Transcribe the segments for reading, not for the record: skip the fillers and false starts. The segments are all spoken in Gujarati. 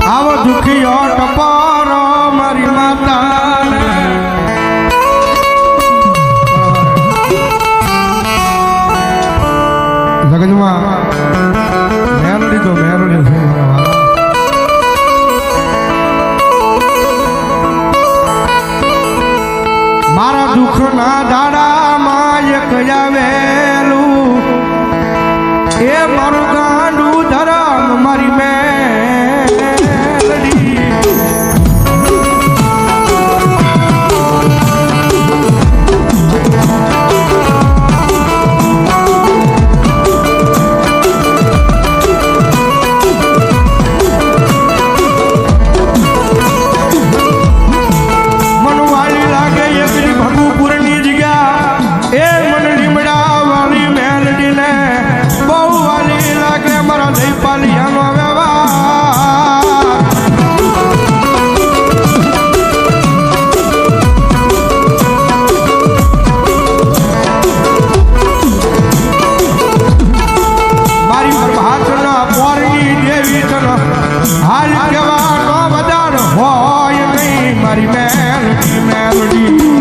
આવો દુખીઓ ટપારો મારી માતા જગતમાં મેરડી તો મેરડી છે મારા દુઃખના દાડામાં એક આવેલું એ મારું ગાંડું ધરમ મારી મેલડી મનવાળી લાગે એકરી ભગુપુરની જગ્યા એ મને લીમડા વાળી મેલડીને બહુ વાલી લાગે મારા દઈ પાલિયાનો વ્યવહાર મારી પ્રભાતના પોરની દેવી તન હાલ કહેવાનો બધાર હોય નહીં મારી મેલડી મેલડી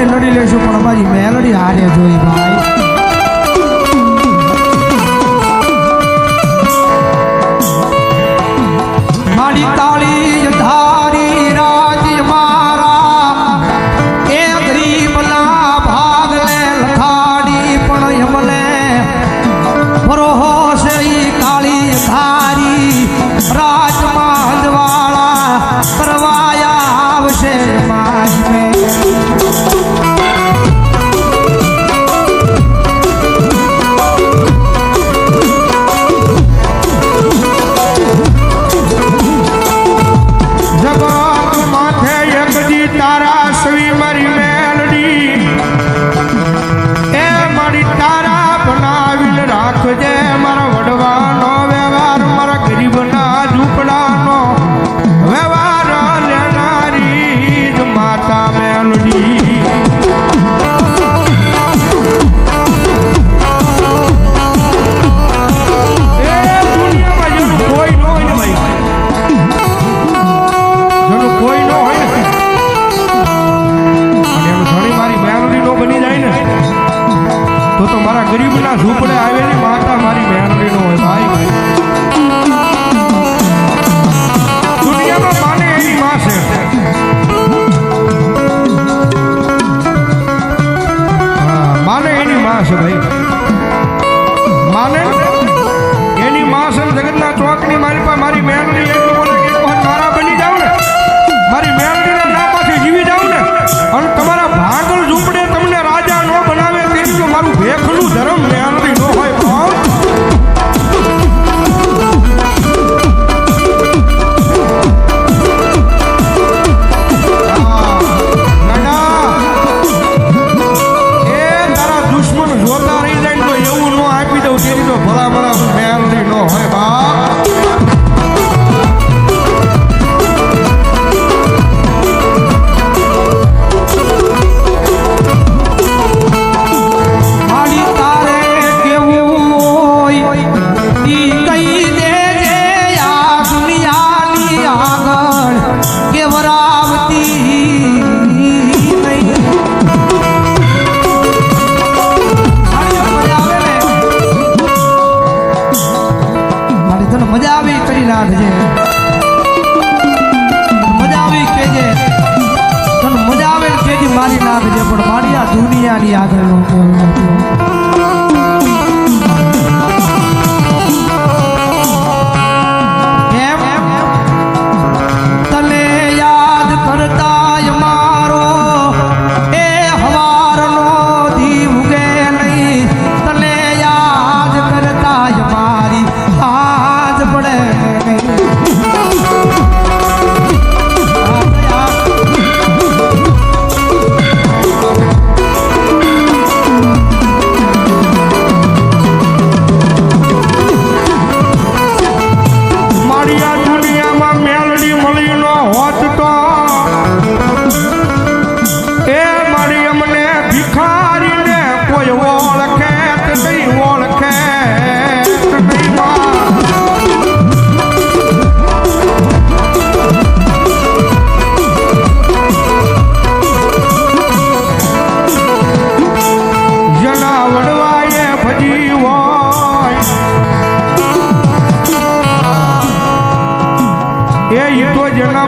લડી લેશું પણ અમારી મેલડી હારે જોઈ ભાઈ મારી તાળી ધારી રાજ મારા એ ગરીબના ભાગ લે લખાડી પણ યમને ભરોહો છે ઈ કાળી ધારી રાજમાં હંજવાળા કરવાયા આવશે મારી ગરીબના ઝૂંપડે આવેલી માતા મારી મેલડી નો હોય ભાઈ દુનિયામાં માને એની માં છે માને એની માં છે ભાઈ માને એની માં છે જગતના ચોકની મારી પાસે મારી મેલડી એટલું બોલે કે મારા બની જાવ ને મારી મેલડીના નામમાંથી જીવી જાવ ને અને તમારા ભાગલ ઝૂંપડે તમને રાજા નો બનાવે તેની તો મારું ભેખલું ધર્મ મેલડી નો હોય તારા દુશ્મન જોતા રહી જાય તો એવું નો આપી દઉં તેની તો ભલા ભલા મેલડી નો હોય બાપ મારી નાખજે પણ મારી આ દુનિયાની આગળ નો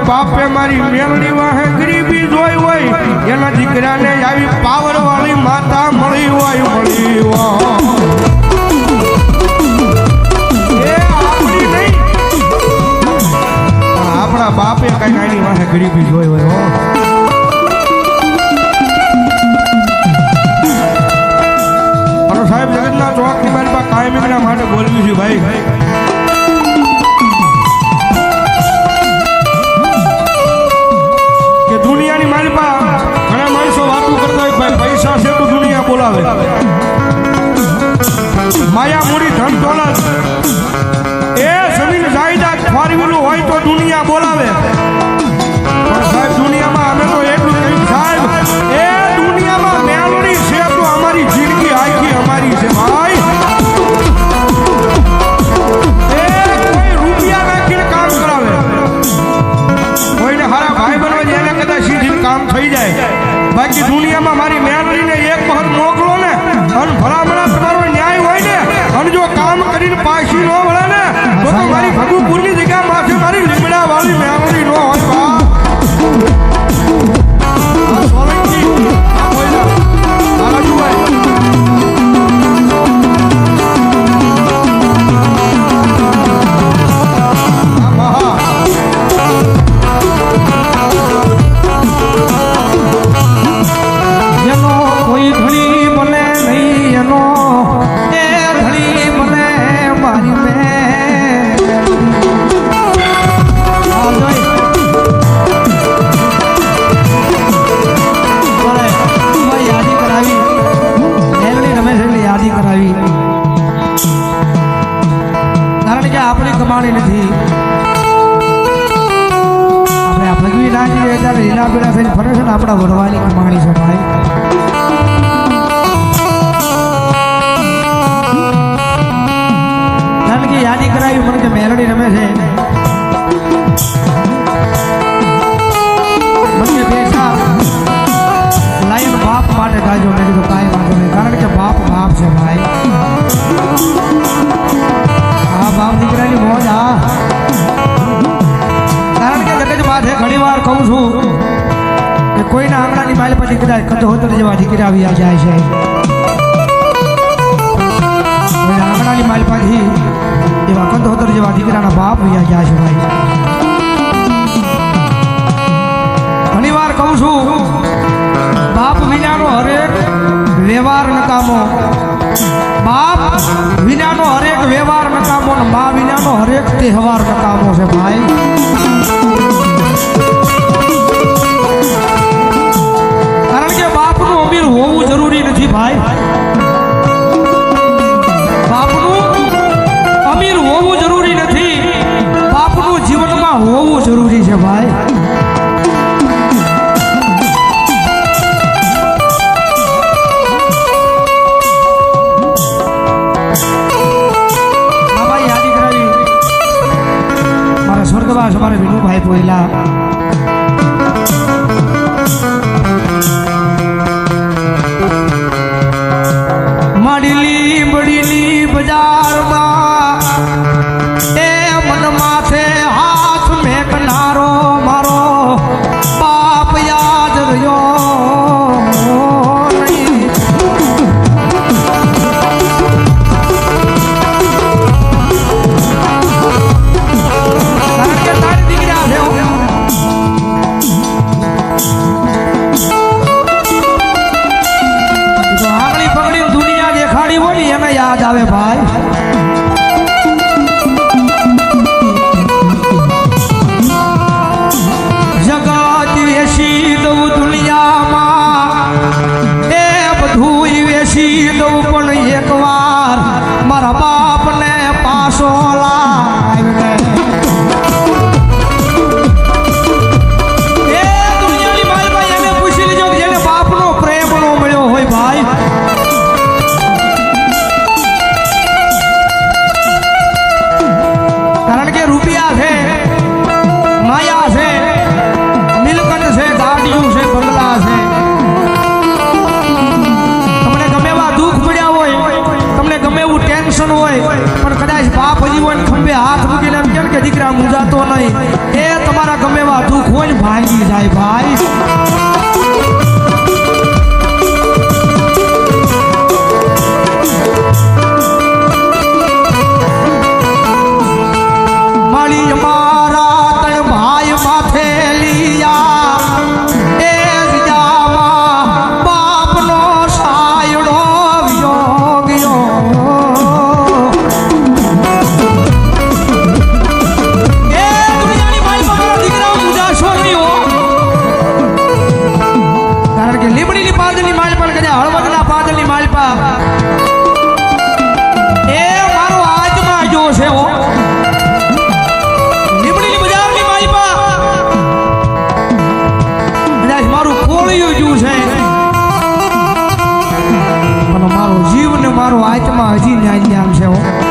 બાપે મારી મેલડી વાહે ગરીબી જોઈ હોય એના દીકરાને આવી પાવર વાળી માતા મળી હોય એ આપણી નહીં આપણા બાપે કઈ નાની વાહે ગરીબી જોઈ હોય અને સાહેબ જગન્નાથ ચોકની મારી પાસે કાયમી માટે બોલવી છે ભાઈ દુનિયાની મારી પાસે ઘણા માણસો વાતો કરતા હોય ભાઈ પૈસા છે તો દુનિયા બોલાવે માયા મૂડી ધન દોલત એ જમીન જાયદાદ ફોરવ્હીલું હોય તો દુનિયા બોલાવે પણ સાહેબ દુનિયામાં અમે તો એટલું કહ્યું સાહેબ એ દુનિયામાં મેલડી છે તો અમારી જિંદગી આખી અમારી છે ભાઈ એ કોઈ રૂપિયા નાખીને કામ કરાવે કોઈને હારા ભાઈ બનવા એને કદાચ સીધી કામ થઈ જાય બાકી દુનિયામાં મારી મેલડીને એક વખત મોકલો ને અને ભલામણા તમારો ન્યાય હોય ને અને જો કામ કરીને પાછી ન વળે ને તો મારી ભગુપુરની જગ્યા માથે મારી લીમડા વાળી મેલડી ન હોય કમાણી નથી આપણે આ ભગવી નાખી ત્યારે લીલા પીડા થઈને ફરે છે ને આપણા વડવાની કમાણી છે ભાઈ કારણ કે યાદી કરાવી મને કે મેલડી રમે છે મને પૈસા લાઈન બાપ માટે ગાજો મેં કીધું કાંઈ વાંધો નહીં કારણ કે બાપ બાપ છે ભાઈ બાપ દીકરાની મોજ કારણ કે જગત માથે ઘણી વાર કહું છું કે કોઈના આંગણાની માલ પછી કદાચ કચોતર જેવા દીકરા આવી જાય છે કોઈના આંગણાની માલ પાછી એવા કચોતર જેવા દીકરાના બાપ વ્યા જાય છે ભાઈ ઘણી વાર કહું છું બાપ વિનાનો હરેક વ્યવહાર નકામો બાપ વિનાનો હરેક વ્યવહાર નકામો ને મા વિનાનો હરેક તહેવાર નકામો છે ભાઈ કારણ કે બાપનું અમીર હોવું જરૂરી નથી ભાઈ બાપનું અમીર હોવું જરૂરી નથી બાપનું જીવનમાં હોવું જરૂરી છે ભાઈ हमारे विनू भाई पोइला યાદ આવે ભાઈ જગત વેસી દઉં દુનિયામાં એ બધું વેસી દઉં પણ એકવાર મારા બાપને પાછો લાવ એ દુનિયાની માલમાં એને પૂછી લીધો કે જેને બાપનો પ્રેમ નો મળ્યો હોય ભાઈ કારણ કે રૂપિયા છે માયા છે મિલકત છે ગાડીઓ છે બંગલા છે તમને ગમે એવા દુઃખ પડ્યા હોય તમને ગમે એવું ટેન્શન હોય પણ કદાચ બાપ હજી હોય ને ખંભે હાથ મૂકીને એમ કેમ કે દીકરા મૂંઝાતો નહીં એ તમારા ગમે એવા દુઃખ હોય ને ભાંગી જાય ભાઈ માળી મારા તણ ભાઈ માથે લીયા એ જામાં બાપનો સાયડો ગયો ગયો એ દુનિયાની મારી મારા દીકરાઓ મુજાશો નહીં હો કારણ કે લીમડીની પાદરની માલપા કદાચ હળવદના પાદરની માલપા એ મારો આજમાં જો છે હો મારું કોળિયું જ્યું છે અને મારો જીવ ને મારો આત્મા હજી ન્યાય છે હો